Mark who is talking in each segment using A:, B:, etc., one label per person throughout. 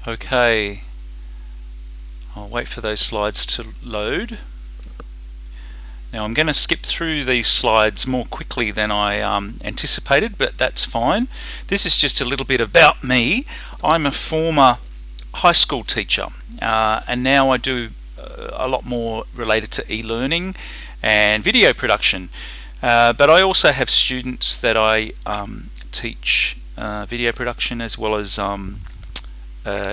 A: Okay, I'll wait for those slides to load. Now I'm going to skip through these slides more quickly than I anticipated, but that's fine. This is just a little bit about me. I'm a former high school teacher, and now I do a lot more related to e-learning and video production. But I also have students that I teach video production as well as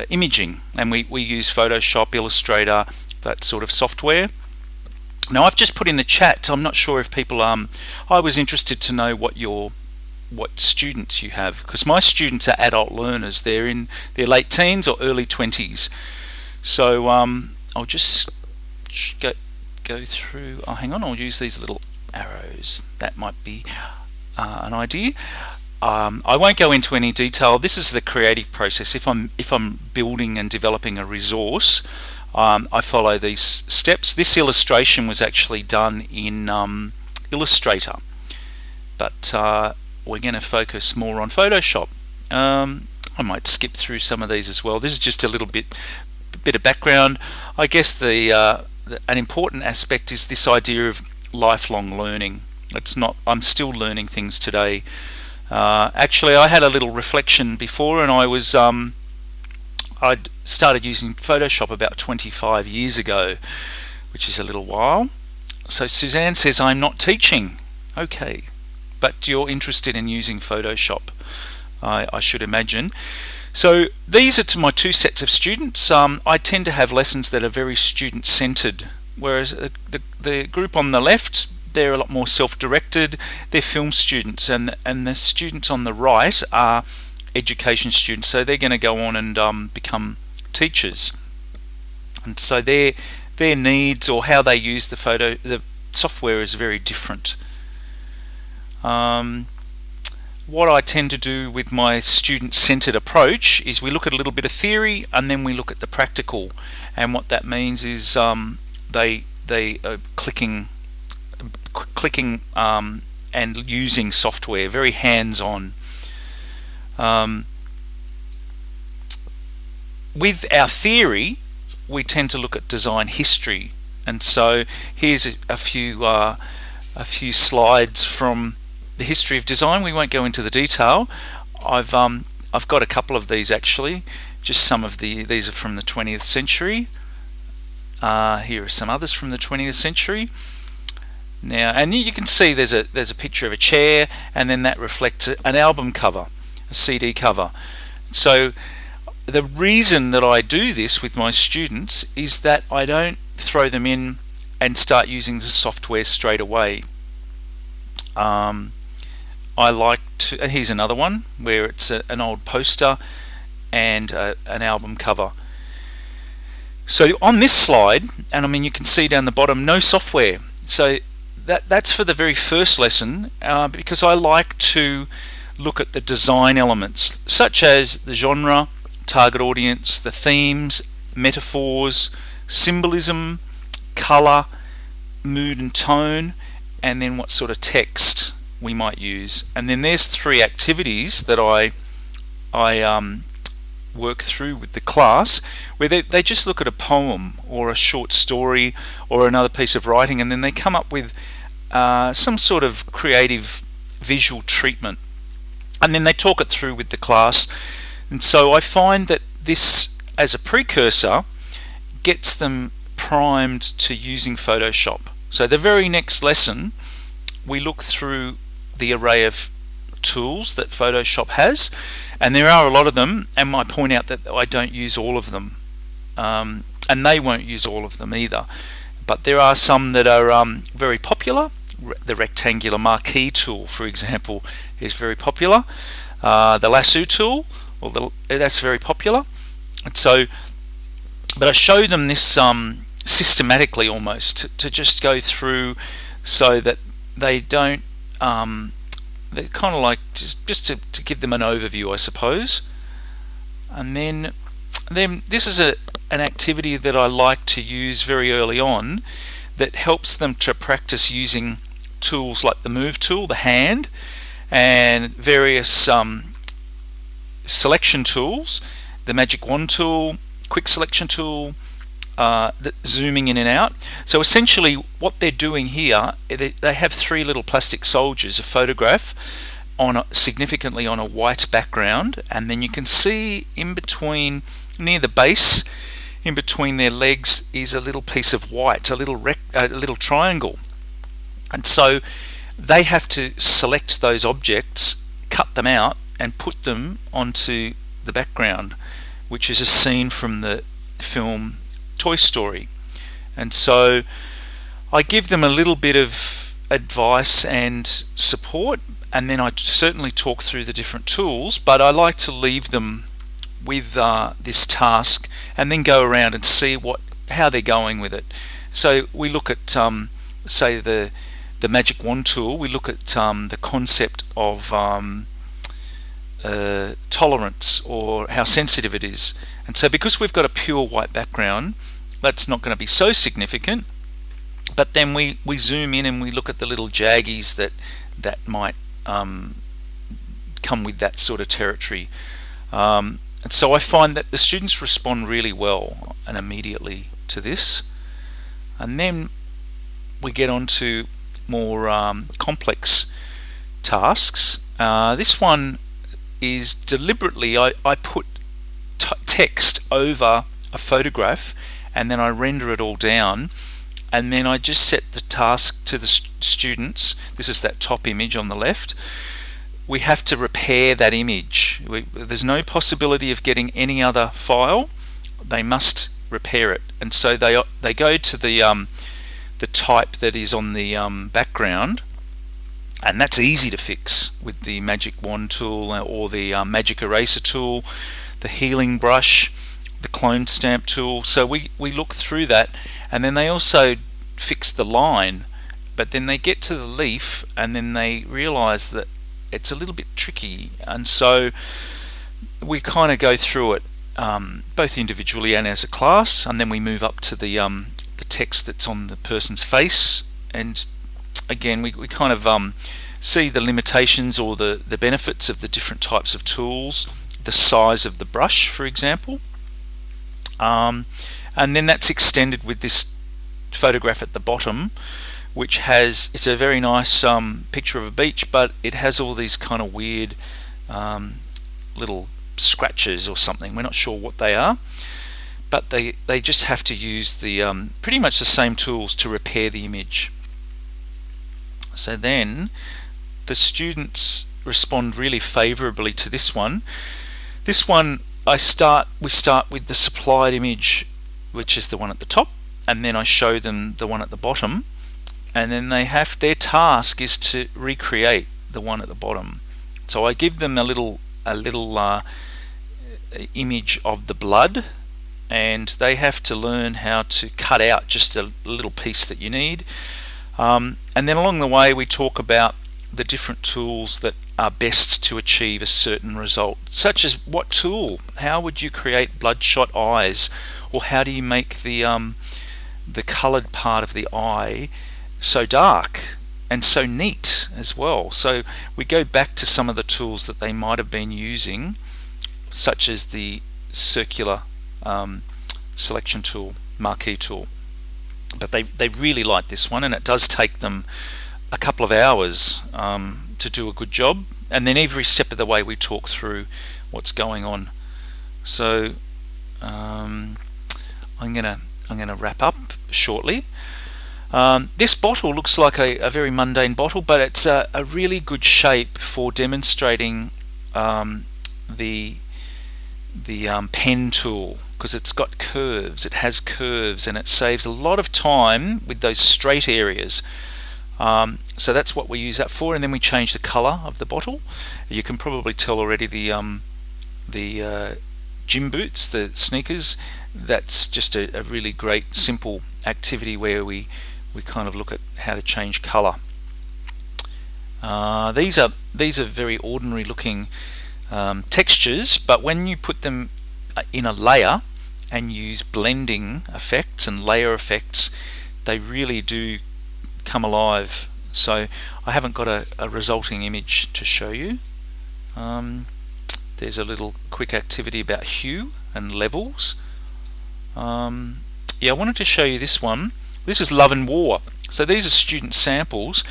A: imaging, and we use Photoshop, Illustrator, that sort of software. Now I've just put in the chat, I'm not sure if people I was interested to know what students you have, because my students are adult learners. They're in their late teens or early 20s. So I'll just go through. Oh, hang on, I'll use these little arrows. That might be an idea. I won't go into any detail. This is the creative process. If I'm building and developing a resource, I follow these steps. This illustration was actually done in Illustrator, but we're going to focus more on Photoshop. I might skip through some of these as well. This is just a little bit of background. I guess an important aspect is this idea of lifelong learning. I'm still learning things today. Actually, I had a little reflection before, and I'd started using Photoshop about 25 years ago, which is a little while. So Suzanne says, I'm not teaching. Okay, but you're interested in using Photoshop, I should imagine. So these are to my two sets of students. I tend to have lessons that are very student-centered, whereas the group on the left, they're a lot more self-directed. They're film students, and the students on the right are education students, so they're going to go on and become teachers, and so their needs or how they use the software is very different. What I tend to do with my student-centered approach is we look at a little bit of theory and then we look at the practical, and what that means is they are clicking and using software, very hands-on. With our theory, we tend to look at design history, and so here's a few slides from the history of design. We won't go into the detail. I've got a couple of these actually. Just some of these are from the 20th century. Here are some others from the 20th century. Now, and you can see there's a picture of a chair, and then that reflects an album cover, a CD cover. So the reason that I do this with my students is that I don't throw them in and start using the software straight away. I like to, and here's another one where it's an old poster and an album cover. So on this slide, and I mean you can see down the bottom, no software. So that's for the very first lesson, because I like to look at the design elements, such as the genre, target audience, the themes, metaphors, symbolism, color, mood and tone, and then what sort of text we might use. And then there's 3 activities that I work through with the class, where they just look at a poem or a short story or another piece of writing, and then they come up with some sort of creative visual treatment, and then they talk it through with the class. And so I find that this, as a precursor, gets them primed to using Photoshop. So the very next lesson, we look through the array of tools that Photoshop has, and there are a lot of them, and I point out that I don't use all of them, and they won't use all of them either, but there are some that are very popular. The rectangular marquee tool, for example, is very popular. The lasso tool, that's very popular. And so, but I show them this systematically, almost to just go through, so that they don't they're kind of like just to give them an overview, I suppose. And then this is an activity that I like to use very early on, that helps them to practice using tools like the move tool, the hand, and various selection tools, the magic wand tool, quick selection tool, the zooming in and out. So essentially what they're doing here, they have three little plastic soldiers, a photograph significantly on a white background, and then you can see in between, near the base, in between their legs is a little piece of white, a little triangle. And so they have to select those objects, cut them out, and put them onto the background, which is a scene from the film Toy Story. And so I give them a little bit of advice and support, and then I certainly talk through the different tools, but I like to leave them with this task and then go around and see how they're going with it. So we look at say the magic wand tool, we look at the concept of tolerance, or how sensitive it is. And so because we've got a pure white background, that's not going to be so significant, but then we zoom in and we look at the little jaggies that might come with that sort of territory. And so I find that the students respond really well and immediately to this. And then we get on to more complex tasks. This one is deliberately, I put text over a photograph, and then I render it all down, and then I just set the task to the students. This is that top image on the left. We have to repair that image. There's no possibility of getting any other file. They must repair it, and so they go to the type that is on the background, and that's easy to fix with the magic wand tool or the magic eraser tool, the healing brush, the clone stamp tool. So we look through that, and then they also fix the line, but then they get to the leaf and then they realize that it's a little bit tricky, and so we kind of go through it both individually and as a class, and then we move up to the text that's on the person's face, and again we kind of see the limitations or the benefits of the different types of tools, the size of the brush, for example, and then that's extended with this photograph at the bottom, which it's a very nice picture of a beach, but it has all these kind of weird little scratches or something. We're not sure what they are, but they just have to use the pretty much the same tools to repair the image. So then the students respond really favorably to this one. This one we start with the supplied image, which is the one at the top, and then I show them the one at the bottom, and then their task is to recreate the one at the bottom. So I give them a little image of the blood, and they have to learn how to cut out just a little piece that you need, and then along the way we talk about the different tools that are best to achieve a certain result, such as how would you create bloodshot eyes, or how do you make the coloured part of the eye so dark and so neat as well. So we go back to some of the tools that they might have been using, such as the circular selection tool, marquee tool, but they really like this one, and it does take them a couple of hours to do a good job, and then every step of the way we talk through what's going on. So I'm gonna wrap up shortly. This bottle looks like a very mundane bottle, but it's a really good shape for demonstrating the pen tool, because it's got curves. It has curves, and it saves a lot of time with those straight areas. So that's what we use that for, and then we change the color of the bottle. You can probably tell already the gym boots, the sneakers, that's just a really great simple activity where we kind of look at how to change color. These are very ordinary looking textures, but when you put them in a layer and use blending effects and layer effects, they really do come alive. So I haven't got a resulting image to show you, There's a little quick activity about hue and levels. Yeah, I wanted to show you this one. This is Love and War. So these are student samples.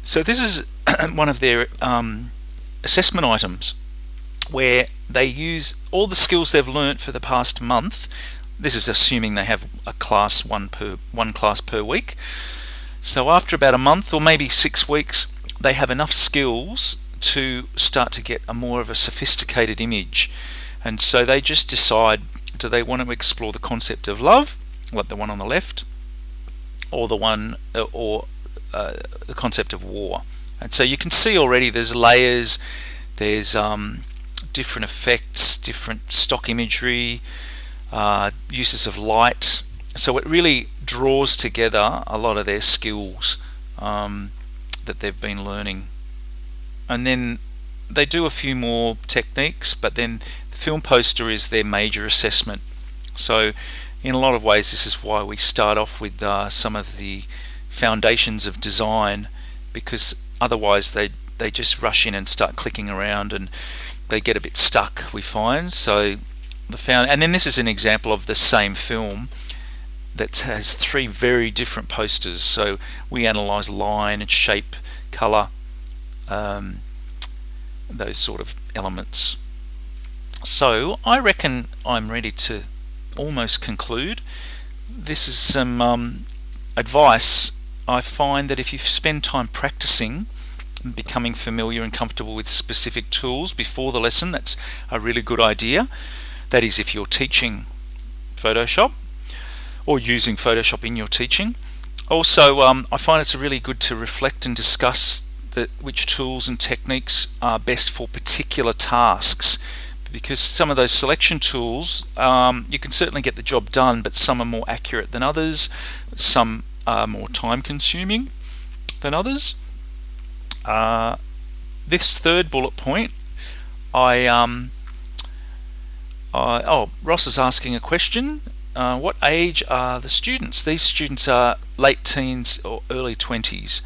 A: So this is one of their assessment items where they use all the skills they've learnt for the past month. This is assuming they have a class, one class per week. So after about a month or maybe 6 weeks, they have enough skills to start to get a more of a sophisticated image. And so they just decide, do they want to explore the concept of love, like the one on the left, or the one the concept of war. And so you can see already there's layers, there's different effects, different stock imagery, uses of light. So it really draws together a lot of their skills that they've been learning. And then they do a few more techniques, but then the film poster is their major assessment. So in a lot of ways, this is why we start off with some of the foundations of design, because otherwise they just rush in and start clicking around and they get a bit stuck, we find. So and then this is an example of the same film that has 3 very different posters. So we analyze line and shape, color, those sort of elements. So I reckon I'm ready to almost conclude. This is some advice. I find that if you spend time practicing and becoming familiar and comfortable with specific tools before the lesson, that's a really good idea. That is, if you're teaching Photoshop or using Photoshop in your teaching. Also, I find it's really good to reflect and discuss which tools and techniques are best for particular tasks, because some of those selection tools, you can certainly get the job done, but some are more accurate than others, some are more time consuming than others. This third bullet point, Ross is asking a question. What age are the students? These students are late teens or early 20s.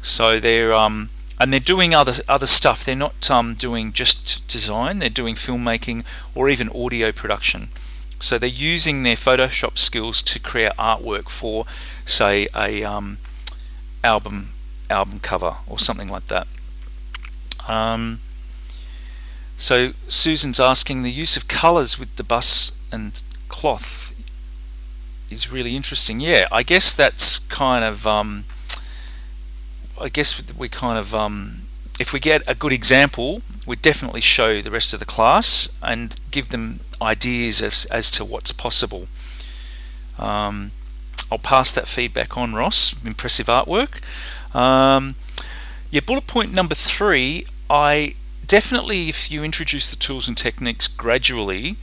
A: So they're and they're doing other stuff. They're not doing just design. They're doing filmmaking or even audio production. So they're using their Photoshop skills to create artwork for, say, a album cover or something like that. So Susan's asking, the use of colours with the bus and cloth is really interesting. Yeah, I guess that's kind of if we get a good example, we definitely show the rest of the class and give them ideas as to what's possible. I'll pass that feedback on, Ross. Impressive artwork. Yeah, bullet point number 3, I definitely, if you introduce the tools and techniques gradually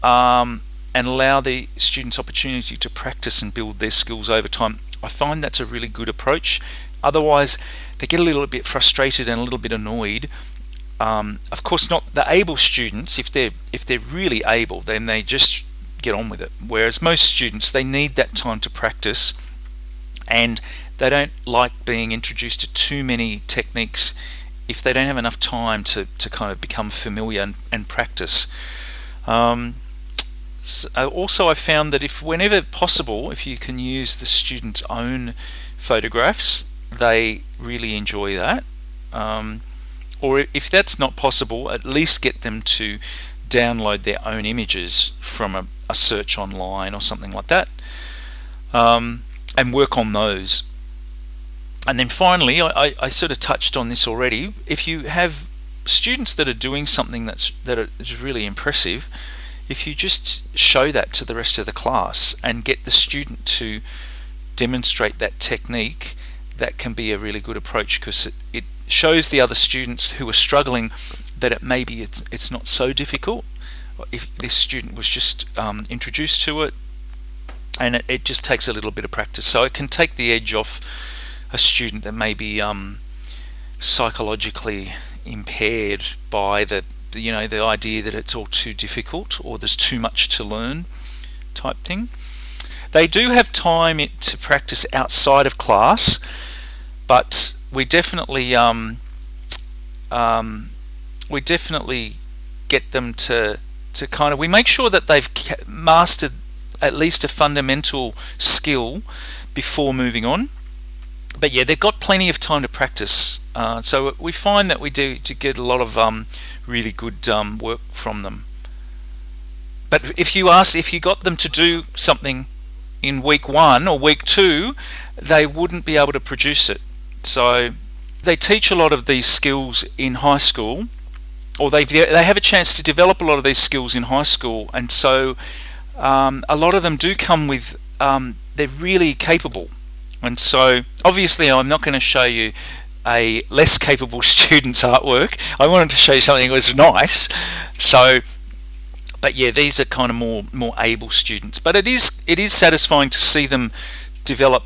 A: and allow the students opportunity to practice and build their skills over time, I find that's a really good approach. Otherwise, they get a little bit frustrated and a little bit annoyed. Of course, not the able students. If they're really able, then they just get on with it. Whereas most students, they need that time to practice, and they don't like being introduced to too many techniques if they don't have enough time to kind of become familiar and practice. Also, I found that whenever possible, if you can use the students' own photographs, they really enjoy that. Or if that's not possible, at least get them to download their own images from a search online or something like that, and work on those. And then finally, I sort of touched on this already. If you have students that are doing something that is really impressive, if you just show that to the rest of the class and get the student to demonstrate that technique, that can be a really good approach, because it shows the other students who are struggling that maybe it's not so difficult if this student was just introduced to it, and it just takes a little bit of practice. So it can take the edge off a student that may be psychologically impaired by the idea that it's all too difficult or there's too much to learn type thing. They do have time to practice outside of class, but we definitely get them to kind of, we make sure that they've mastered at least a fundamental skill before moving on. But yeah, they've got plenty of time to practice. So we find that we do to get a lot of really good work from them. But if you got them to do something in week 1 or week 2, they wouldn't be able to produce it. So they teach a lot of these skills in high school, or they have a chance to develop a lot of these skills in high school, and so a lot of them do come with they're really capable. And so obviously I'm not going to show you a less capable student's artwork. I wanted to show you something that was nice. So, but yeah, these are kind of more able students. But it is satisfying to see them develop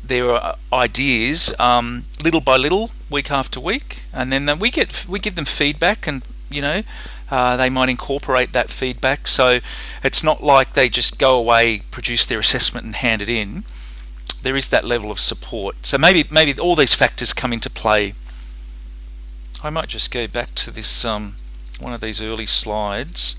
A: their ideas little by little, week after week, and then we give them feedback, and they might incorporate that feedback. So it's not like they just go away, produce their assessment, and hand it in. There is that level of support. So maybe all these factors come into play. I might just go back to this one of these early slides.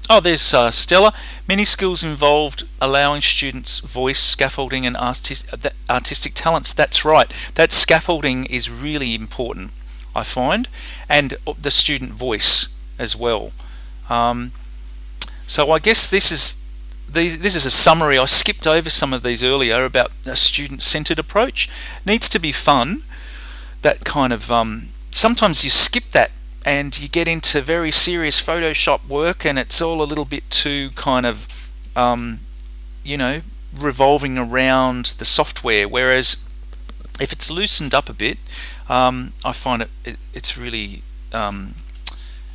A: Oh, there's Stella. Many skills involved allowing students voice, scaffolding, and artistic talents. That's right. That scaffolding is really important, I find, and the student voice as well. So I guess this is a summary. I skipped over some of these earlier about a student-centered approach. It needs to be fun. That kind of sometimes you skip that and you get into very serious Photoshop work, and it's all a little bit too kind of revolving around the software. Whereas if it's loosened up a bit, I find it's really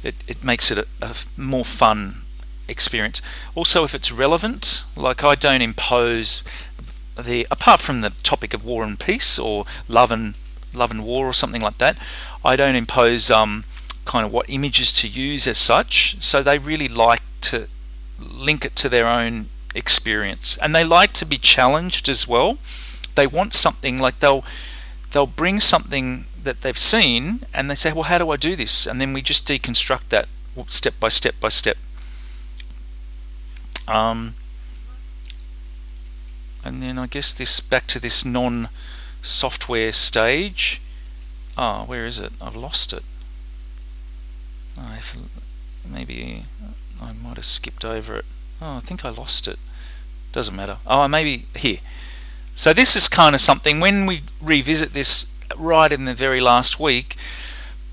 A: it makes it a more fun experience. Also, if it's relevant, like I don't impose apart from the topic of war and peace, or love and war, or something like that, I don't impose kind of what images to use as such. So they really like to link it to their own experience, and they like to be challenged as well. They want something, like they'll bring something that they've seen, and they say, well, how do I do this? And then we just deconstruct that step by step by step. And then I guess back to this non-software stage. Where is it? I've lost it. Maybe I might have skipped over it. I think I lost it. Doesn't matter. Maybe here. So this is kind of something, when we revisit this right in the very last week,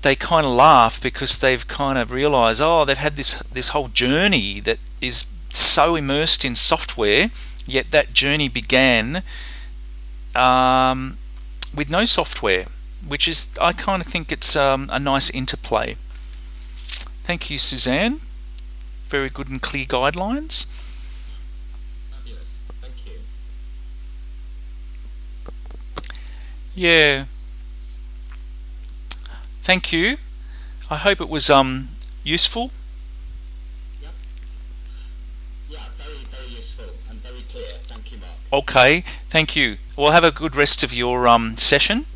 A: they kind of laugh because they've kind of realised, they've had this whole journey that is so immersed in software, yet that journey began with no software, which is, I kind of think it's a nice interplay. Thank you, Suzanne. Very good and clear guidelines.
B: Fabulous. Thank you.
A: Yeah. Thank you. I hope it was useful.
B: Yep. Yeah, very, very useful and very clear. Thank you, Mark.
A: Okay, thank you. Well, have a good rest of your session.